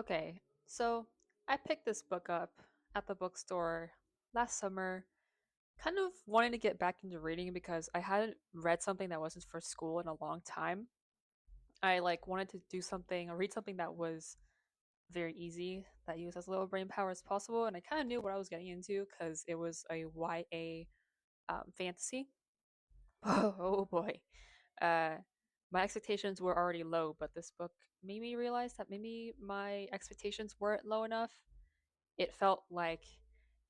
Okay, so I picked this book up at the bookstore last summer, kind of wanting to get back into reading because I hadn't read something that wasn't for school in a long time. I wanted to do something or read something that was very easy, that used as little brain power as possible, and I kind of knew what I was getting into because it was a YA fantasy. Oh boy. Uh, my expectations were already low, but this book made me realize that maybe my expectations weren't low enough. It felt like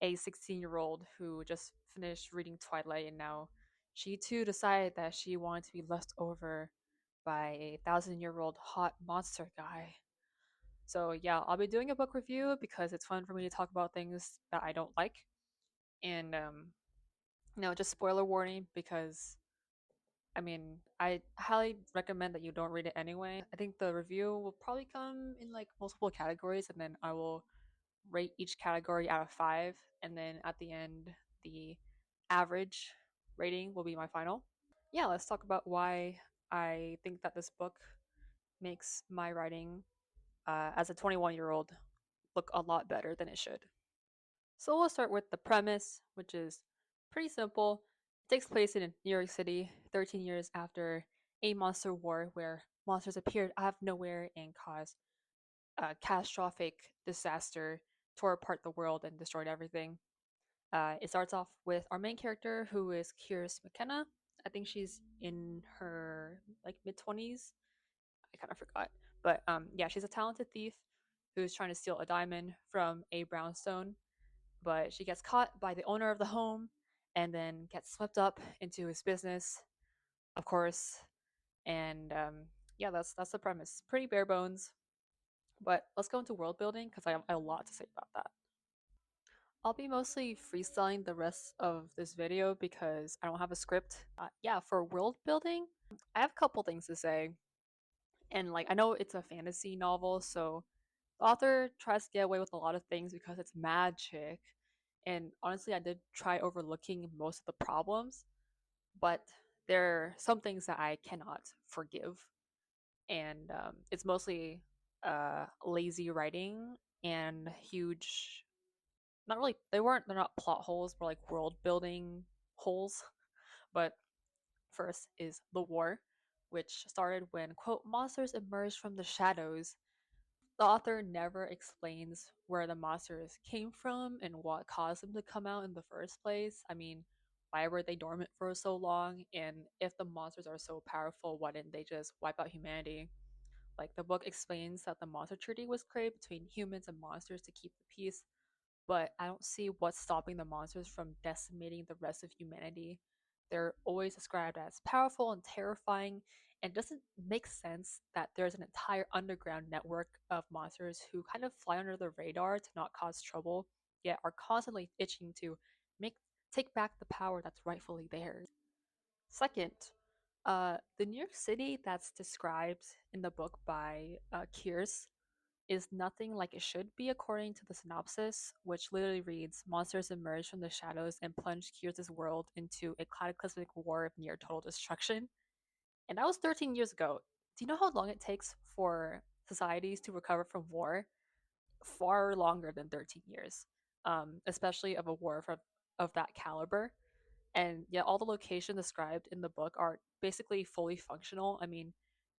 a 16-year-old who just finished reading Twilight and now she too decided that she wanted to be left over by a 1,000-year-old hot monster guy. So yeah, I'll be doing a book review because it's fun for me to talk about things that I don't like. And just spoiler warning because I highly recommend that you don't read it anyway. I think the review will probably come in multiple categories, and then I will rate each category out of five, and then at the end, the average rating will be my final. Yeah, let's talk about why I think that this book makes my writing as a 21-year-old look a lot better than it should. So we'll start with the premise, which is pretty simple. It takes place in New York City, 13 years after a monster war where monsters appeared out of nowhere and caused a catastrophic disaster, tore apart the world and destroyed everything. It starts off with our main character, who is Kiers McKenna. I think she's in her mid 20s. I kind of forgot, but yeah, she's a talented thief who's trying to steal a diamond from a brownstone, but she gets caught by the owner of the home and then gets swept up into his business, of course. And yeah, that's the premise. Pretty bare bones, but let's go into world building because I have a lot to say about that. I'll be mostly freestyling the rest of this video because I don't have a script. Yeah, for world building, I have a couple things to say. And I know it's a fantasy novel, so the author tries to get away with a lot of things because it's magic. And honestly, I did try overlooking most of the problems, but there are some things that I cannot forgive. And it's mostly lazy writing and huge, not really, they're not plot holes, but world building holes. But first is the war, which started when, quote, monsters emerged from the shadows. The author never explains where the monsters came from and what caused them to come out in the first place. Why were they dormant for so long? And if the monsters are so powerful, why didn't they just wipe out humanity? The book explains that the monster treaty was created between humans and monsters to keep the peace, but I don't see what's stopping the monsters from decimating the rest of humanity. They're always described as powerful and terrifying, and it doesn't make sense that there's an entire underground network of monsters who kind of fly under the radar to not cause trouble, yet are constantly itching to make take back the power that's rightfully theirs. Second, the New York City that's described in the book by Kears is nothing like it should be according to the synopsis, which literally reads monsters emerge from the shadows and plunge Kears' world into a cataclysmic war of near total destruction. And that was 13 years ago. Do you know how long it takes for societies to recover from war? Far longer than 13 years, especially of a war of that caliber. And yet, all the locations described in the book are basically fully functional.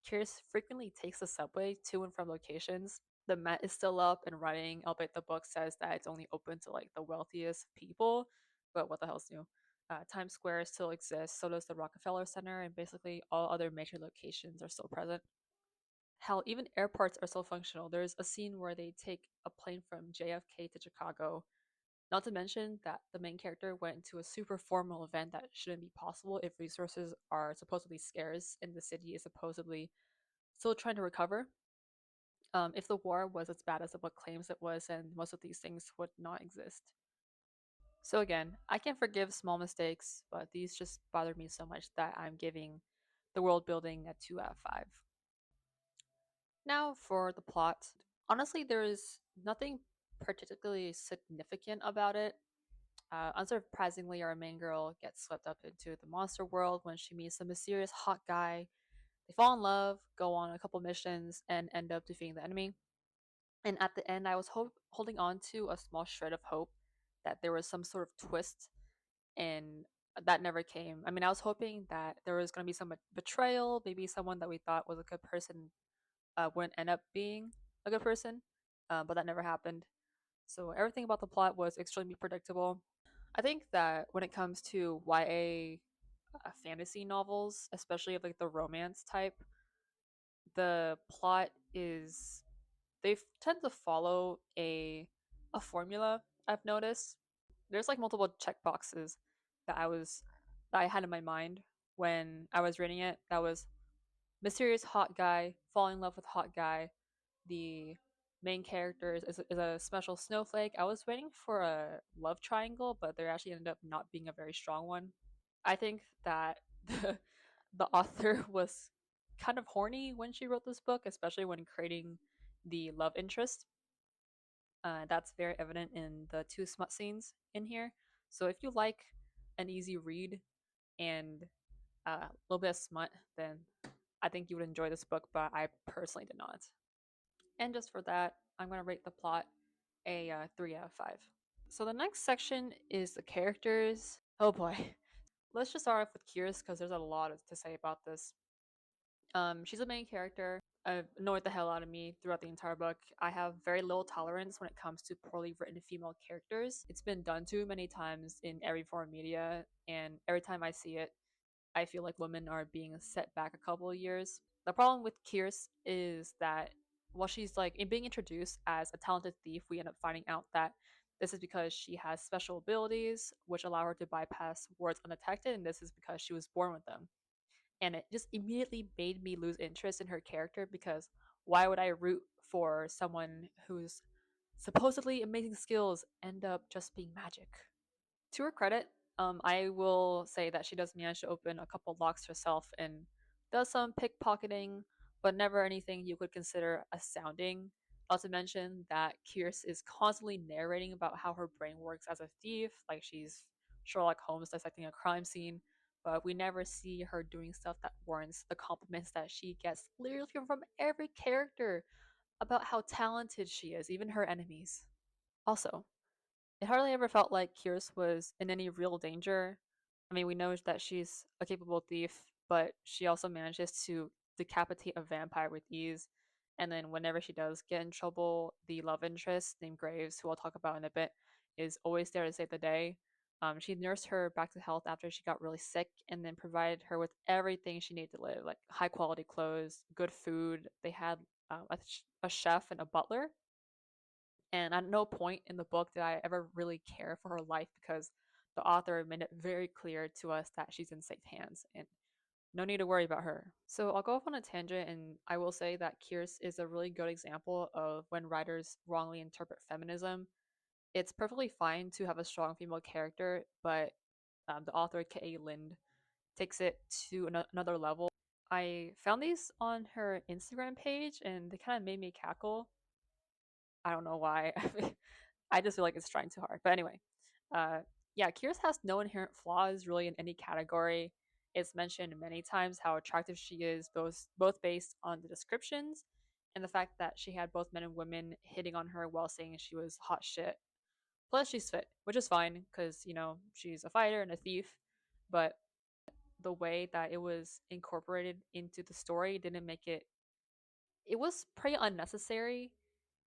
Curious frequently takes the subway to and from locations. The Met is still up and running, albeit the book says that it's only open to the wealthiest people. But what the hell's new? Times Square still exists, so does the Rockefeller Center, and basically all other major locations are still present. Hell, even airports are still functional. There's a scene where they take a plane from JFK to Chicago. Not to mention that the main character went to a super formal event that shouldn't be possible if resources are supposedly scarce and the city is supposedly still trying to recover. If the war was as bad as the book claims it was, then most of these things would not exist. So again, I can forgive small mistakes, but these just bother me so much that I'm giving the world building a 2 out of 5. Now for the plot. Honestly, there is nothing particularly significant about it. Unsurprisingly, our main girl gets swept up into the monster world when she meets a mysterious hot guy. They fall in love, go on a couple missions, and end up defeating the enemy. And at the end, I was holding on to a small shred of hope that there was some sort of twist, and that never came. I mean, I was hoping that there was going to be some betrayal, maybe someone that we thought was a good person wouldn't end up being a good person, but that never happened. So everything about the plot was extremely predictable. I think that when it comes to YA fantasy novels, especially of like the romance type, the plot is they tend to follow a formula. I've noticed there's like multiple check boxes that I had in my mind when I was reading it. That was mysterious hot guy, falling in love with hot guy. The main character is a special snowflake. I was waiting for a love triangle, but there actually ended up not being a very strong one. I think that the author was kind of horny when she wrote this book, especially when creating the love interest. That's very evident in the two smut scenes in here. So if you like an easy read and a little bit of smut, then I think you would enjoy this book, but I personally did not. And just for that, I'm going to rate the plot a 3 out of 5. So the next section is the characters. Oh boy. Let's just start off with Kyrus because there's a lot to say about this. She's a main character. Annoyed the hell out of me throughout the entire book. I have very little tolerance when it comes to poorly written female characters. It's been done too many times in every form of media, and every time I see it, I feel like women are being set back a couple of years. The problem with Kyrus is that while she's like in being introduced as a talented thief, we end up finding out that this is because she has special abilities which allow her to bypass wards undetected, and this is because she was born with them. And it just immediately made me lose interest in her character because why would I root for someone whose supposedly amazing skills end up just being magic? To her credit, I will say that she does manage to open a couple locks herself and does some pickpocketing, but never anything you could consider astounding. Not to mention that Kyrus is constantly narrating about how her brain works as a thief, like she's Sherlock Holmes dissecting a crime scene, but we never see her doing stuff that warrants the compliments that she gets literally from every character about how talented she is, even her enemies. Also, it hardly ever felt like Kyrus was in any real danger. I mean, we know that she's a capable thief, but she also manages to decapitate a vampire with ease. And then, whenever she does get in trouble, the love interest named Graves, who I'll talk about in a bit, is always there to save the day. She nursed her back to health after she got really sick, and then provided her with everything she needed to live, like high quality clothes, good food. They had a chef and a butler, and at no point in the book did I ever really care for her life because the author made it very clear to us that she's in safe hands and no need to worry about her. So I'll go off on a tangent and I will say that Kyrus is a really good example of when writers wrongly interpret feminism. It's perfectly fine to have a strong female character, but the author K.A. Lind takes it to another level. I found these on her Instagram page and they kind of made me cackle. I don't know why. I just feel like it's trying too hard. But anyway, uh, yeah, Kyrus has no inherent flaws really in any category. It's mentioned many times how attractive she is, both based on the descriptions and the fact that she had both men and women hitting on her while saying she was hot shit. Plus, she's fit, which is fine because she's a fighter and a thief. But the way that it was incorporated into the story didn't make it. It was pretty unnecessary.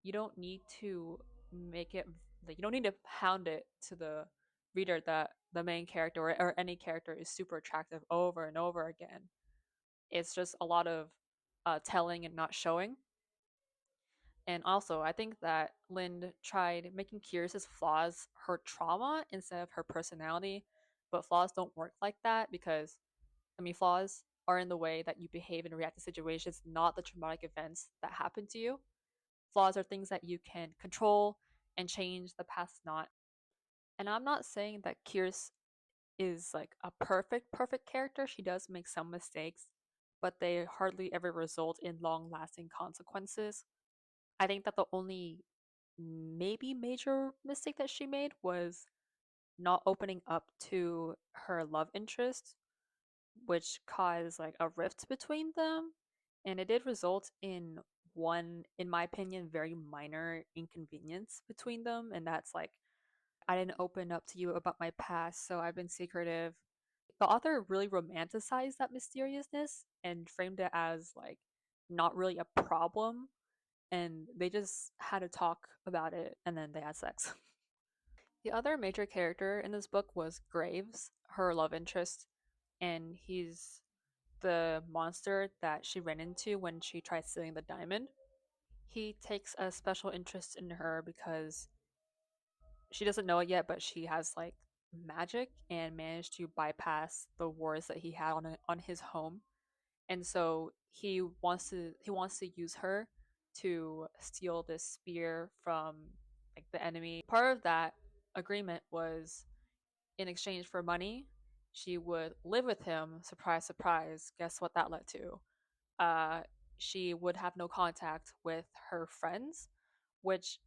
You don't need to make it like you don't need to pound it to the reader that the main character or any character is super attractive over and over again. It's just a lot of telling and not showing. And also, I think that Lind tried making Kyrus's flaws her trauma instead of her personality, but flaws don't work like that because I mean flaws are in the way that you behave and react to situations, not the traumatic events that happen to you. Flaws are things that you can control and change, the past not. And I'm not saying that Kyrus is like a perfect character. She does make some mistakes, but they hardly ever result in long lasting consequences. I think that the only maybe major mistake that she made was not opening up to her love interest, which caused like a rift between them. And it did result in one, in my opinion, very minor inconvenience between them, and that's like, I didn't open up to you about my past, so I've been secretive. The author really romanticized that mysteriousness and framed it as like not really a problem, and they just had to talk about it and then they had sex. The other major character in this book was Graves, her love interest, and he's the monster that she ran into when she tried stealing the diamond. He takes a special interest in her because she doesn't know it yet, but she has like magic and managed to bypass the wars that he had on his home. And so he wants to use her to steal this spear from like the enemy. Part of that agreement was in exchange for money, she would live with him. Surprise, surprise. Guess what that led to? Uh, she would have no contact with her friends, which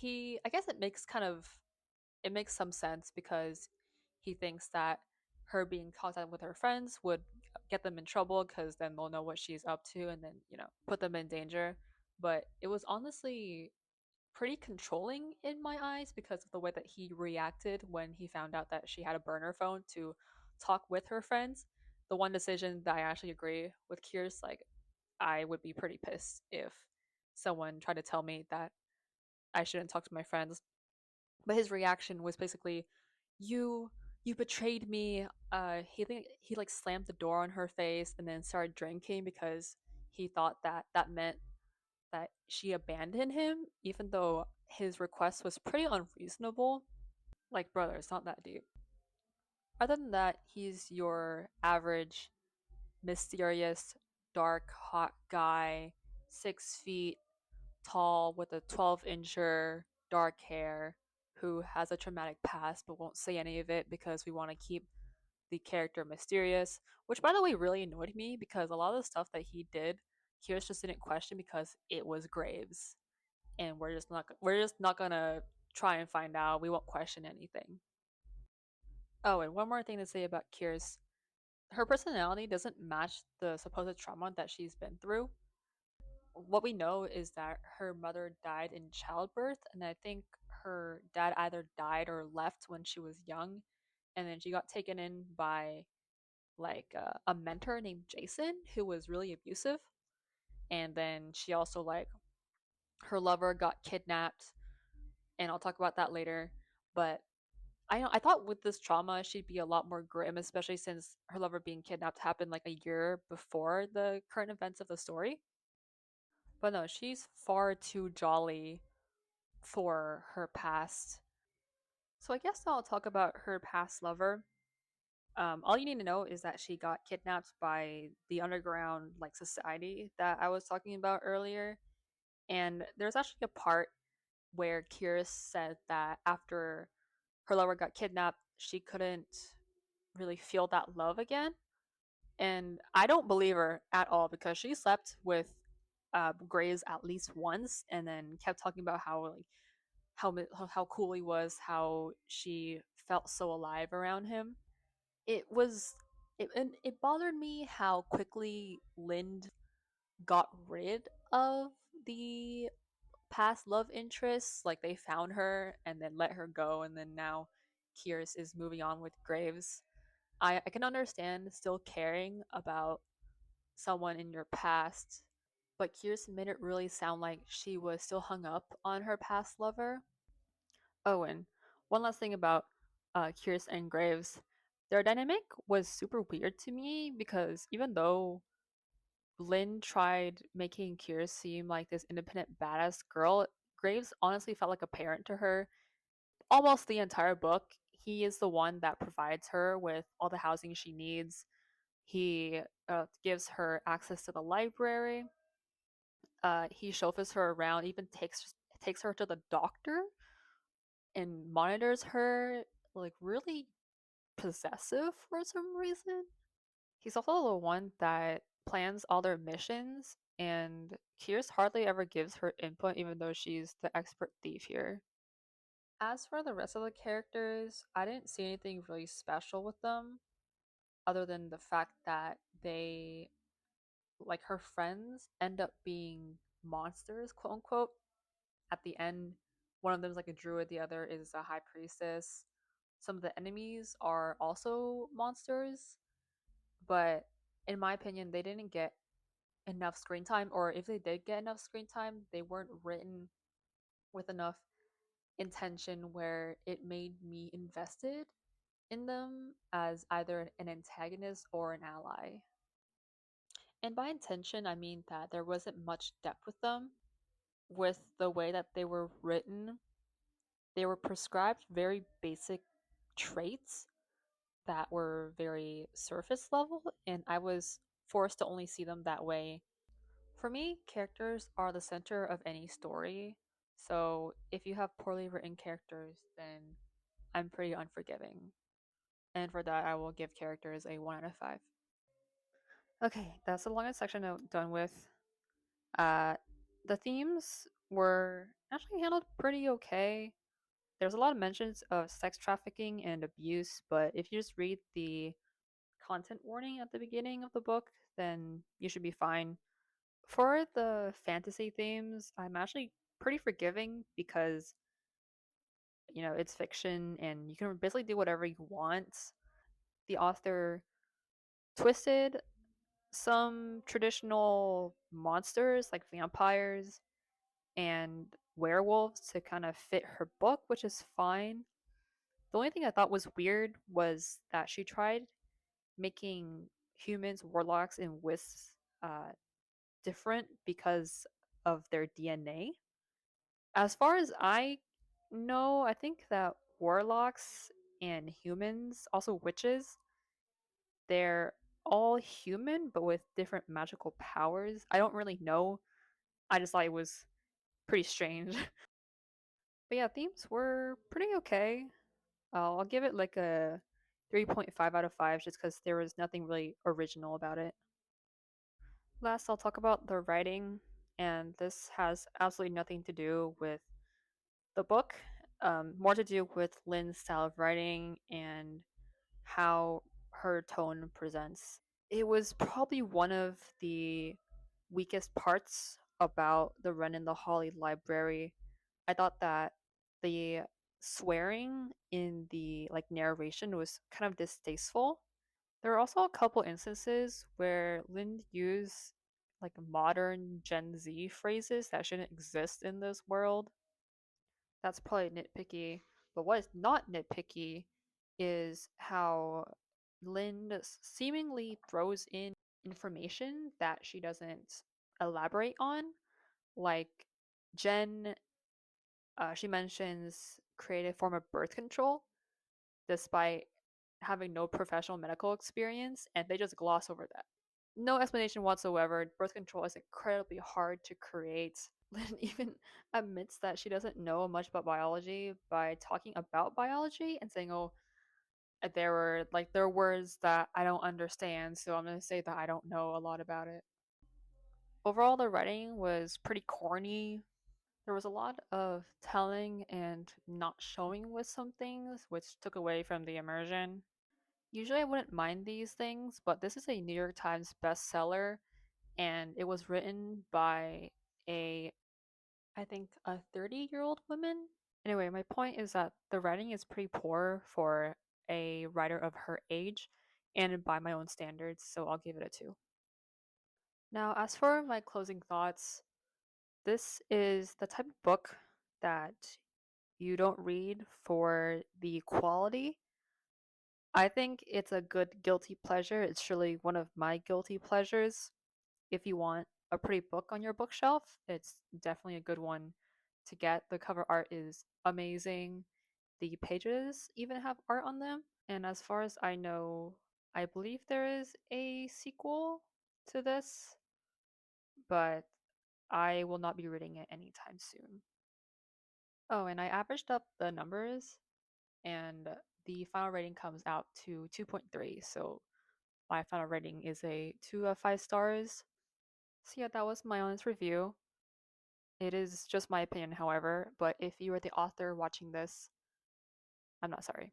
I guess it makes some sense because he thinks that her being in contact with her friends would get them in trouble because then they'll know what she's up to and then, put them in danger. But it was honestly pretty controlling in my eyes because of the way that he reacted when he found out that she had a burner phone to talk with her friends. The one decision that I actually agree with Kier's, like, I would be pretty pissed if someone tried to tell me that I shouldn't talk to my friends. But his reaction was basically, "You, you betrayed me." He like slammed the door on her face and then started drinking because he thought that that meant that she abandoned him, even though his request was pretty unreasonable. Like, brother, it's not that deep. Other than that, he's your average, mysterious, dark, hot guy, 6 feet tall with a 12-incher, dark hair, who has a traumatic past but won't say any of it because we want to keep the character mysterious. Which, by the way, really annoyed me because a lot of the stuff that he did, Kyrus just didn't question because it was Graves, and we're just not gonna try and find out. We won't question anything. Oh, and one more thing to say about Kyrus. Her personality doesn't match the supposed trauma that she's been through. What we know is that her mother died in childbirth, and I think her dad either died or left when she was young, and then she got taken in by like a mentor named Jason who was really abusive, and then she also like her lover got kidnapped, and I'll talk about that later. But I thought with this trauma she'd be a lot more grim, especially since her lover being kidnapped happened like a year before the current events of the story. But no, she's far too jolly for her past. So I guess I'll talk about her past lover. All you need to know is that she got kidnapped by the underground like society that I was talking about earlier. And there's actually a part where Kyrus said that after her lover got kidnapped, she couldn't really feel that love again. And I don't believe her at all because she slept with Graves at least once, and then kept talking about how cool he was, how she felt so alive around him. It was it bothered me how quickly Lind got rid of the past love interests. Like they found her and then let her go, and then now Kyrus is moving on with Graves. I can understand still caring about someone in your past, but Kyrus made it really sound like she was still hung up on her past lover. Oh, and one last thing about Kyrus and Graves. Their dynamic was super weird to me because even though Lynn tried making Kyrus seem like this independent badass girl, Graves honestly felt like a parent to her almost the entire book. He is the one that provides her with all the housing she needs. He gives her access to the library. He chauffeurs her around, even takes her to the doctor and monitors her. Like really possessive for some reason. He's also the one that plans all their missions, and Kyrus hardly ever gives her input, even though she's the expert thief here. As for the rest of the characters, I didn't see anything really special with them, other than the fact that they, like her friends, end up being monsters, quote unquote. At the end, one of them is like a druid, the other is a high priestess. Some of the enemies are also monsters, but in my opinion, they didn't get enough screen time, or if they did get enough screen time, they weren't written with enough intention where it made me invested in them as either an antagonist or an ally. And by intention, I mean that there wasn't much depth with them. With the way that they were written, they were prescribed very basic traits that were very surface level, and I was forced to only see them that way. For me, characters are the center of any story, so if you have poorly written characters, then I'm pretty unforgiving. And for that, I will give characters a 1 out of 5. Okay, that's the longest section I'm done with. Uh, the themes were actually handled pretty okay. There's a lot of mentions of sex trafficking and abuse, but if you just read the content warning at the beginning of the book, then you should be fine. For the fantasy themes, I'm actually pretty forgiving because, it's fiction and you can basically do whatever you want. The author twisted some traditional monsters like vampires and werewolves to kind of fit her book, which is fine. The only thing I thought was weird was that she tried making humans, warlocks, and wisps uh, different because of their DNA. As far as I know, I think that warlocks and humans, also witches, they're all human but with different magical powers. I don't really know. I just thought it was pretty strange. But yeah, themes were pretty okay. I'll give it like a 3.5 out of 5 just because there was nothing really original about it. Last, I'll talk about the writing, and this has absolutely nothing to do with the book, more to do with Lynn's style of writing and how her tone presents. It was probably one of the weakest parts about the Wren and the Holly library. I thought that the swearing in the narration was kind of distasteful. There are also a couple instances where Lynn used modern Gen Z phrases that shouldn't exist in this world. That's probably nitpicky. But what is not nitpicky is how Lynn seemingly throws in information that she doesn't elaborate on. Like Jen, she mentions creative form of birth control despite having no professional medical experience, and they just gloss over that. No explanation whatsoever. Birth control is incredibly hard to create. Lynn even admits that she doesn't know much about biology by talking about biology and saying, "Oh, there are words that I don't understand, so I'm gonna say that I don't know a lot about it." Overall, the writing was pretty corny. There was a lot of telling and not showing with some things, which took away from the immersion. Usually, I wouldn't mind these things, but this is a New York Times bestseller, and it was written by a, I think, a 30-year-old woman. Anyway, my point is that the writing is pretty poor for a writer of her age and by my own standards, so I'll give it a 2. Now, as for my closing thoughts, this is the type of book that you don't read for the quality. I think it's a good guilty pleasure. It's surely one of my guilty pleasures. If you want a pretty book on your bookshelf, it's definitely a good one to get. The cover art is amazing. The pages even have art on them. And as far as I know, I believe there is a sequel to this, but I will not be reading it anytime soon. Oh, and I averaged up the numbers, and the final rating comes out to 2.3. So my final rating is a 2 of 5 stars. So yeah, that was my honest review. It is just my opinion, however, but if you are the author watching this, I'm not sorry.